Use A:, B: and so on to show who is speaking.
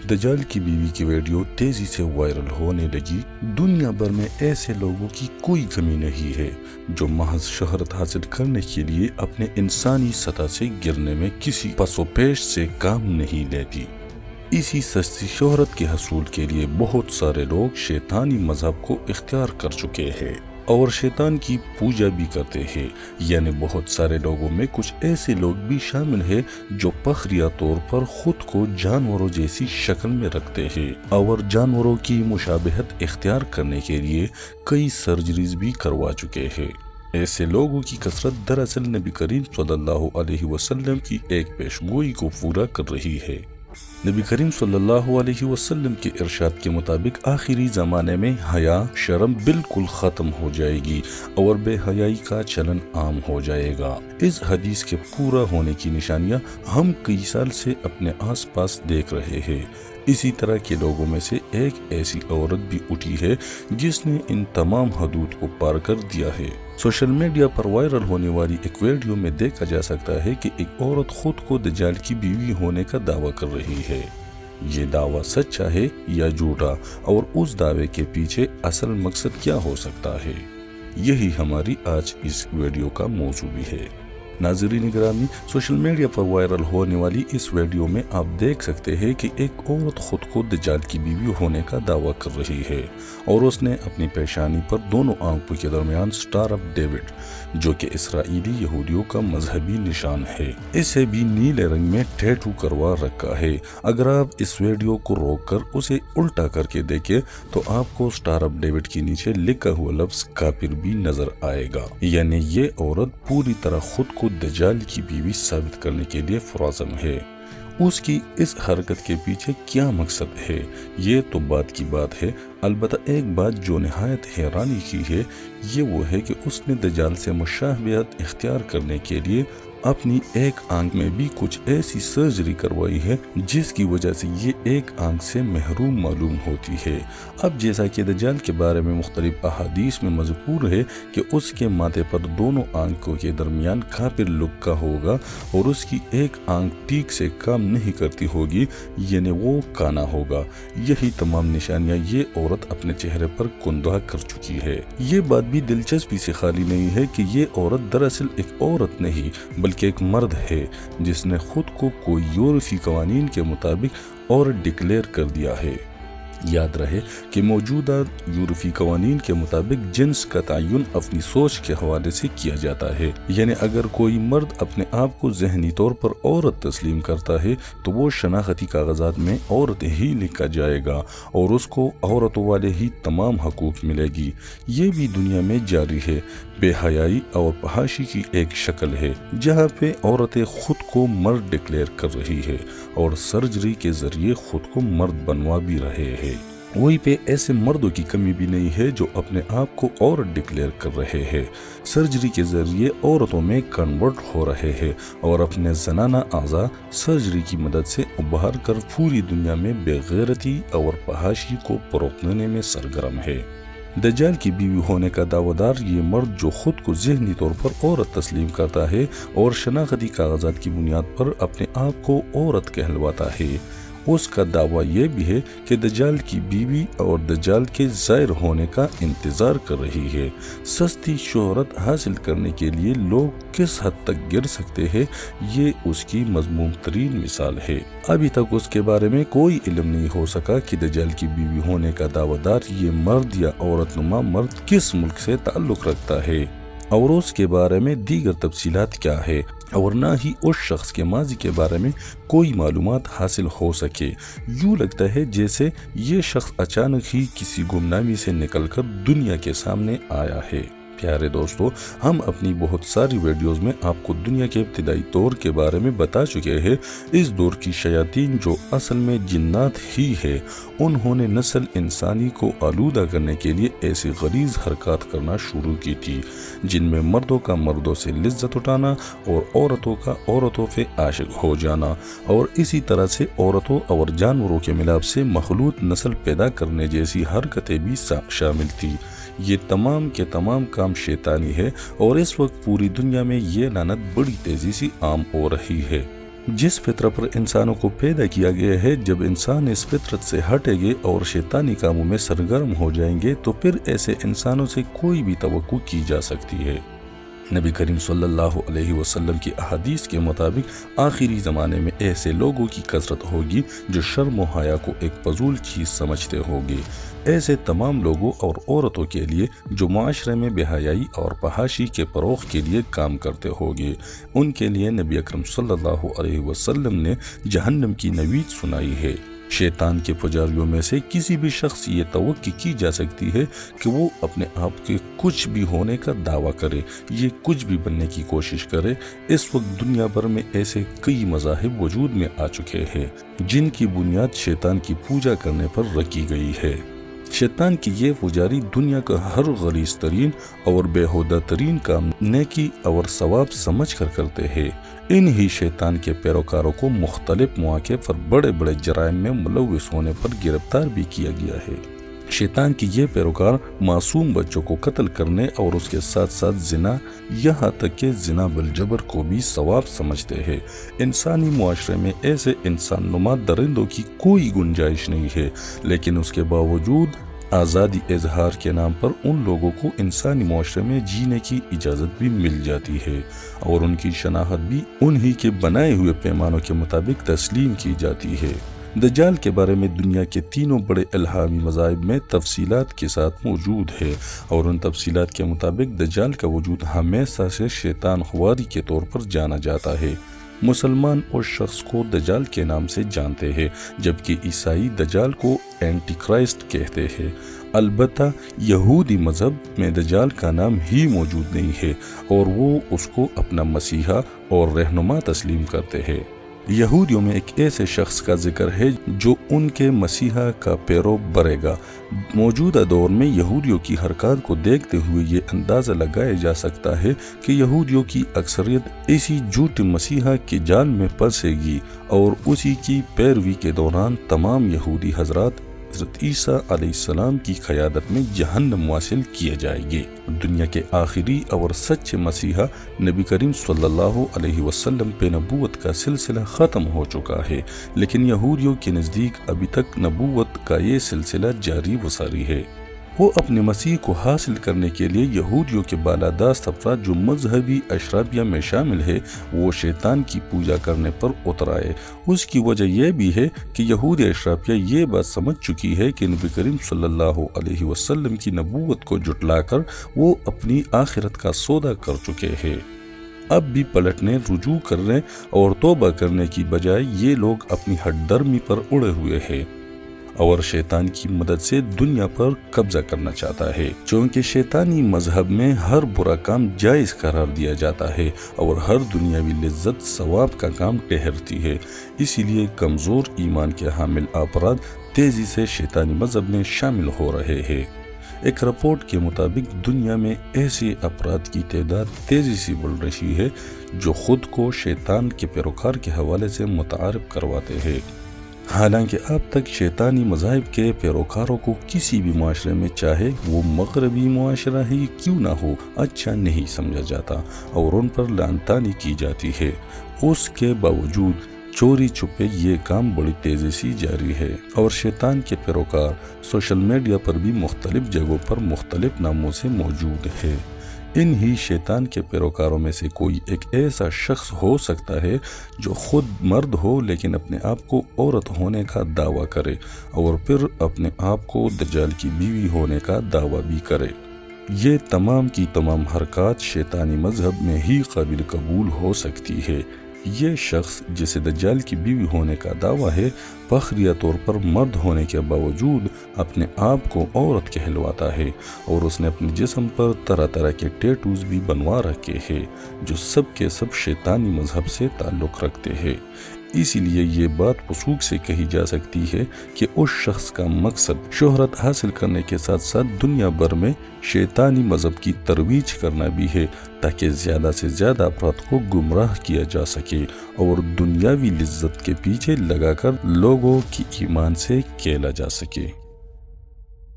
A: دجال کی بیوی کی ویڈیو تیزی سے وائرل ہونے لگی۔ دنیا بھر میں ایسے لوگوں کی کوئی کمی نہیں ہے جو محض شہرت حاصل کرنے کے لیے اپنے انسانی سطح سے گرنے میں کسی پس و پیش سے کام نہیں لیتی۔ اسی سستی شہرت کے حصول کے لیے بہت سارے لوگ شیطانی مذہب کو اختیار کر چکے ہیں اور شیطان کی پوجا بھی کرتے ہیں۔ یعنی بہت سارے لوگوں میں کچھ ایسے لوگ بھی شامل ہیں جو فخریہ طور پر خود کو جانوروں جیسی شکل میں رکھتے ہیں اور جانوروں کی مشابہت اختیار کرنے کے لیے کئی سرجریز بھی کروا چکے ہیں۔ ایسے لوگوں کی کثرت دراصل نبی کریم صلی اللہ علیہ وسلم کی ایک پیشگوئی کو پورا کر رہی ہے۔ نبی کریم صلی اللہ علیہ وسلم کے ارشاد کے مطابق آخری زمانے میں حیا شرم بالکل ختم ہو جائے گی اور بے حیائی کا چلن عام ہو جائے گا۔ اس حدیث کے پورا ہونے کی نشانیاں ہم کئی سال سے اپنے آس پاس دیکھ رہے ہیں۔ اسی طرح کے لوگوں میں سے ایک ایسی عورت بھی اٹھی ہے جس نے ان تمام حدود کو پار کر دیا ہے۔ سوشل میڈیا پر وائرل ہونے والی ایک ویڈیو میں دیکھا جا سکتا ہے کہ ایک عورت خود کو دجال کی بیوی ہونے کا دعویٰ کر رہی ہے۔ یہ دعویٰ سچا ہے یا جھوٹا اور اس دعوے کے پیچھے اصل مقصد کیا ہو سکتا ہے، یہی ہماری آج اس ویڈیو کا موضوع بھی ہے۔ ناظرین گرامی، سوشل میڈیا پر وائرل ہونے والی اس ویڈیو میں آپ دیکھ سکتے ہیں کہ ایک عورت خود کو دجال کی بیوی ہونے کا دعویٰ کر رہی ہے اور اس نے اپنی پیشانی پر دونوں آنکھوں کے درمیان سٹار آف ڈیوڈ، جو کہ اسرائیلی یہودیوں کا مذہبی نشان ہے، اسے بھی نیلے رنگ میں ٹیٹو کروا رکھا ہے۔ اگر آپ اس ویڈیو کو روک کر اسے الٹا کر کے دیکھیں تو آپ کو سٹار آف ڈیوڈ کے نیچے لکھا ہوا لفظ کافر بھی نظر آئے گا۔ یعنی یہ عورت پوری طرح خود کو دجال کی بیوی ثابت کرنے کے لیے پرعزم ہے۔ اس کی اس حرکت کے پیچھے کیا مقصد ہے، یہ تو بات کی بات ہے۔ البتہ ایک بات جو نہایت حیرانی کی ہے یہ وہ ہے کہ اس نے دجال سے مشابہت اختیار کرنے کے لیے اپنی ایک آنکھ میں بھی کچھ ایسی سرجری کروائی ہے جس کی وجہ سے یہ ایک آنکھ سے محروم معلوم ہوتی ہے۔ اب جیسا کہ دجال کے بارے میں مختلف احادیث میں مذکور ہے کہ اس کے ماتھے پر دونوں آنکھوں کے درمیان کافر لکا ہوگا اور اس کی ایک آنکھ ٹھیک سے کام نہیں کرتی ہوگی، یعنی وہ کانا ہوگا۔ یہی تمام نشانیاں یہ عورت اپنے چہرے پر کندہ کر چکی ہے۔ یہ بات بھی دلچسپی سے خالی نہیں ہے کہ یہ عورت دراصل ایک عورت نہیں بلکہ ایک مرد ہے جس نے خود کو کوئی یورپی قوانین کے مطابق عورت ڈکلیئر کر دیا ہے۔ یاد رہے کہ موجودہ یورپی قوانین کے مطابق جنس کا تعین اپنی سوچ کے حوالے سے کیا جاتا ہے۔ یعنی اگر کوئی مرد اپنے آپ کو ذہنی طور پر عورت تسلیم کرتا ہے تو وہ شناختی کاغذات میں عورت ہی لکھا جائے گا اور اس کو عورتوں والے ہی تمام حقوق ملے گی۔ یہ بھی دنیا میں جاری ہے۔ بے حیائی اور فحاشی کی ایک شکل ہے جہاں پہ عورتیں خود کو مرد ڈکلیئر کر رہی ہے اور سرجری کے ذریعے خود کو مرد بنوا بھی رہے ہیں۔ وہیں پہ ایسے مردوں کی کمی بھی نہیں ہے جو اپنے آپ کو عورت ڈکلیئر کر رہے ہیں، سرجری کے ذریعے عورتوں میں کنورٹ ہو رہے ہیں اور اپنے زنانہ اعضاء سرجری کی مدد سے ابھار کر پوری دنیا میں بے غیرتی اور فحاشی کو پروپنے میں سرگرم ہے۔ دجال کی بیوی ہونے کا دعویٰ دار یہ مرد جو خود کو ذہنی طور پر عورت تسلیم کرتا ہے اور شناختی کاغذات کی بنیاد پر اپنے آپ کو عورت کہلواتا ہے، اس کا دعویٰ یہ بھی ہے کہ دجال کی بیوی اور دجال کے ظاہر ہونے کا انتظار کر رہی ہے۔ سستی شہرت حاصل کرنے کے لیے لوگ کس حد تک گر سکتے ہیں، یہ اس کی مذموم ترین مثال ہے۔ ابھی تک اس کے بارے میں کوئی علم نہیں ہو سکا کہ دجال کی بیوی ہونے کا دعویٰ دار یہ مرد یا عورت نما مرد کس ملک سے تعلق رکھتا ہے اور اس کے بارے میں دیگر تفصیلات کیا ہے، اور نہ ہی اس شخص کے ماضی کے بارے میں کوئی معلومات حاصل ہو سکے۔ یوں لگتا ہے جیسے یہ شخص اچانک ہی کسی گمنامی سے نکل کر دنیا کے سامنے آیا ہے۔ پیارے دوستو، ہم اپنی بہت ساری ویڈیوز میں آپ کو دنیا کے ابتدائی دور کے بارے میں بتا چکے ہیں۔ اس دور کی شیاطین جو اصل میں جنات ہی ہے، انہوں نے نسل انسانی کو آلودہ کرنے کے لیے ایسی غلیظ حرکات کرنا شروع کی تھی جن میں مردوں کا مردوں سے لذت اٹھانا اور عورتوں کا عورتوں سے عاشق ہو جانا، اور اسی طرح سے عورتوں اور جانوروں کے ملاپ سے مخلوط نسل پیدا کرنے جیسی حرکتیں بھی شامل تھی۔ یہ تمام کے تمام کام شیطانی ہے اور اس وقت پوری دنیا میں یہ لعنت بڑی تیزی سے عام ہو رہی ہے۔ جس فطرت پر انسانوں کو پیدا کیا گیا ہے، جب انسان اس فطرت سے ہٹیں گے اور شیطانی کاموں میں سرگرم ہو جائیں گے تو پھر ایسے انسانوں سے کوئی بھی توقع کی جا سکتی ہے۔ نبی کریم صلی اللہ علیہ وسلم کی احادیث کے مطابق آخری زمانے میں ایسے لوگوں کی کثرت ہوگی جو شرم و حیا کو ایک فضول چیز سمجھتے ہوگے۔ ایسے تمام لوگوں اور عورتوں کے لیے جو معاشرے میں بے حیائی اور فحاشی کے فروغ کے لیے کام کرتے ہوگے، ان کے لیے نبی اکرم صلی اللہ علیہ وسلم نے جہنم کی نوید سنائی ہے۔ شیطان کے پجاریوں میں سے کسی بھی شخص یہ توقع کی جا سکتی ہے کہ وہ اپنے آپ کے کچھ بھی ہونے کا دعویٰ کرے، یہ کچھ بھی بننے کی کوشش کرے۔ اس وقت دنیا بھر میں ایسے کئی مذاہب وجود میں آ چکے ہیں جن کی بنیاد شیطان کی پوجا کرنے پر رکھی گئی ہے۔ شیطان کی یہ پجاری دنیا کا ہر غلیظ ترین اور بےہودہ ترین کام نیکی اور ثواب سمجھ کر کرتے ہیں۔ انہی شیطان کے پیروکاروں کو مختلف مواقع پر بڑے بڑے جرائم میں ملوث ہونے پر گرفتار بھی کیا گیا ہے۔ شیطان کی یہ پیروکار معصوم بچوں کو قتل کرنے اور اس کے ساتھ ساتھ زنا، یہاں تک کہ زنا بالجبر کو بھی ثواب سمجھتے ہیں۔ انسانی معاشرے میں ایسے انسان نما درندوں کی کوئی گنجائش نہیں ہے، لیکن اس کے باوجود آزادی اظہار کے نام پر ان لوگوں کو انسانی معاشرے میں جینے کی اجازت بھی مل جاتی ہے اور ان کی شناخت بھی انہی کے بنائے ہوئے پیمانوں کے مطابق تسلیم کی جاتی ہے۔ دجال کے بارے میں دنیا کے تینوں بڑے الہامی مذاہب میں تفصیلات کے ساتھ موجود ہے اور ان تفصیلات کے مطابق دجال کا وجود ہمیشہ سے شیطان خواری کے طور پر جانا جاتا ہے۔ مسلمان اس شخص کو دجال کے نام سے جانتے ہیں، جبکہ عیسائی دجال کو اینٹی کرائسٹ کہتے ہیں۔ البتہ یہودی مذہب میں دجال کا نام ہی موجود نہیں ہے اور وہ اس کو اپنا مسیحا اور رہنما تسلیم کرتے ہیں۔ یہودیوں میں ایک ایسے شخص کا ذکر ہے جو ان کے مسیحا کا پیرو بنے گا۔ موجودہ دور میں یہودیوں کی حرکات کو دیکھتے ہوئے یہ اندازہ لگایا جا سکتا ہے کہ یہودیوں کی اکثریت اسی جھوٹے مسیحا کے جال میں پھنسے گی اور اسی کی پیروی کے دوران تمام یہودی حضرات حضرت عیسیٰ علیہ السلام کی قیادت میں جہنم واصل کیے جائیں گے۔ دنیا کے آخری اور سچے مسیحا نبی کریم صلی اللہ علیہ وسلم پہ نبوت کا سلسلہ ختم ہو چکا ہے، لیکن یہودیوں کے نزدیک ابھی تک نبوت کا یہ سلسلہ جاری و ساری ہے۔ وہ اپنے مسیح کو حاصل کرنے کے لیے یہودیوں کے بالادست افراد جو مذہبی اشرافیہ میں شامل ہے وہ شیطان کی پوجا کرنے پر اتر آئے۔ اس کی وجہ یہ بھی ہے کہ یہودی اشرافیہ یہ بات سمجھ چکی ہے کہ نبی کریم صلی اللہ علیہ وسلم کی نبوت کو جھٹلا کر وہ اپنی آخرت کا سودا کر چکے ہیں۔ اب بھی پلٹنے، رجوع کرنے اور توبہ کرنے کی بجائے یہ لوگ اپنی ہٹ درمی پر اڑے ہوئے ہیں اور شیطان کی مدد سے دنیا پر قبضہ کرنا چاہتا ہے، چونکہ شیطانی مذہب میں ہر برا کام جائز قرار دیا جاتا ہے اور ہر دنیاوی لذت ثواب کا کام ٹھہرتی ہے۔ اسی لیے کمزور ایمان کے حامل افراد تیزی سے شیطانی مذہب میں شامل ہو رہے ہیں۔ ایک رپورٹ کے مطابق دنیا میں ایسے افراد کی تعداد تیزی سے بڑھ رہی ہے جو خود کو شیطان کے پیروکار کے حوالے سے متعارف کرواتے ہیں۔ حالانکہ اب تک شیطانی مذاہب کے پیروکاروں کو کسی بھی معاشرے میں، چاہے وہ مغربی معاشرہ ہی کیوں نہ ہو، اچھا نہیں سمجھا جاتا اور ان پر لعنتانی کی جاتی ہے۔ اس کے باوجود چوری چھپے یہ کام بڑی تیزی سے جاری ہے اور شیطان کے پیروکار سوشل میڈیا پر بھی مختلف جگہوں پر مختلف ناموں سے موجود ہے۔ انہی شیطان کے پیروکاروں میں سے کوئی ایک ایسا شخص ہو سکتا ہے جو خود مرد ہو لیکن اپنے آپ کو عورت ہونے کا دعویٰ کرے اور پھر اپنے آپ کو دجال کی بیوی ہونے کا دعویٰ بھی کرے۔ یہ تمام کی تمام حرکات شیطانی مذہب میں ہی قابل قبول ہو سکتی ہے۔ یہ شخص جسے دجال کی بیوی ہونے کا دعویٰ ہے، فخریہ طور پر مرد ہونے کے باوجود اپنے آپ کو عورت کہلواتا ہے اور اس نے اپنے جسم پر طرح طرح کے ٹیٹوز بھی بنوا رکھے ہیں جو سب کے سب شیطانی مذہب سے تعلق رکھتے ہیں۔ اسی لیے یہ بات وثوق سے کہی جا سکتی ہے کہ اس شخص کا مقصد شہرت حاصل کرنے کے ساتھ ساتھ دنیا بھر میں شیطانی مذہب کی ترویج کرنا بھی ہے تاکہ زیادہ سے زیادہ افراد کو گمراہ کیا جا سکے اور دنیاوی لذت کے پیچھے لگا کر لوگوں کی ایمان سے کھیلا جا سکے۔